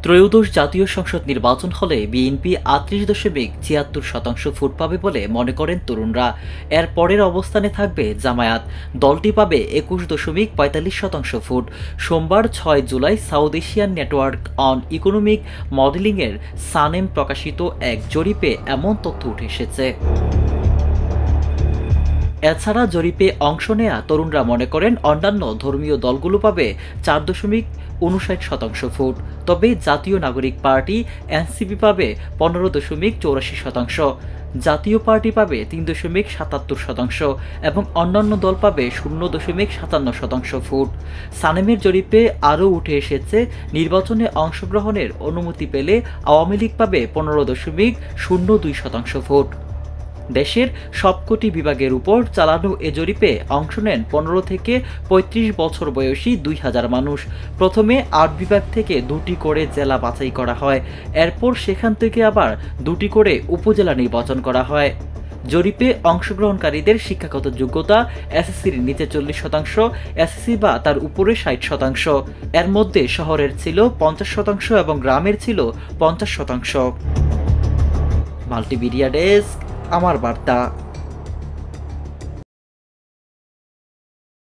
ত্রয়োদশ জাতীয় সংসদ নির্বাচন হলে বিএনপি ৩৮.৭৬% ভোট পাবে বলে মনে করেন তরুণরা। এর পরের অবস্থানে থাকবে জামায়াত, দলটি পাবে ২১.৪৫% ভোট। সোমবার ৬ জুলাই South Asian Network on Economic মডেলিংয়ের সানেম প্রকাশিত এক জরিপে এমন তথ্য উঠে এসেছে। এছাড়া জরিপে অংশ নেয়া তরুণরা মনে করেন অন্যান্য ধর্মীয় দলগুলো পাবে ৪.৫৯% ভোট, তবে জাতীয় নাগরিক পার্টি এনসিপি পাবে ১৫.৮৪%, জাতীয় পার্টি পাবে ৩.৭৭% এবং অন্যান্য দল পাবে ০.৫৭% ভোট। সানেমের জরিপে আরও উঠে এসেছে নির্বাচনে অংশগ্রহণের অনুমতি পেলে আওয়ামী লীগ পাবে ১৫.০২% ভোট। দেশের সবকটি বিভাগের উপর চালানো এ জরিপে অংশ নেন ১৫ থেকে ৩৫ বছর বয়সী ২,০০০ মানুষ। প্রথমে ৮ বিভাগ থেকে ২টি করে জেলা বাছাই করা হয়, এরপর সেখান থেকে আবার ২টি করে উপজেলা নির্বাচন করা হয়। জরিপে অংশগ্রহণকারীদের শিক্ষাগত যোগ্যতা এসএসসির নিচে 40%, এসএসসি বা তার উপরে 60%। এর মধ্যে শহরের ছিল 50% এবং গ্রামের ছিল 50%। মাল্টিমিডিয়া ডেস্ক, আমার বার্তা।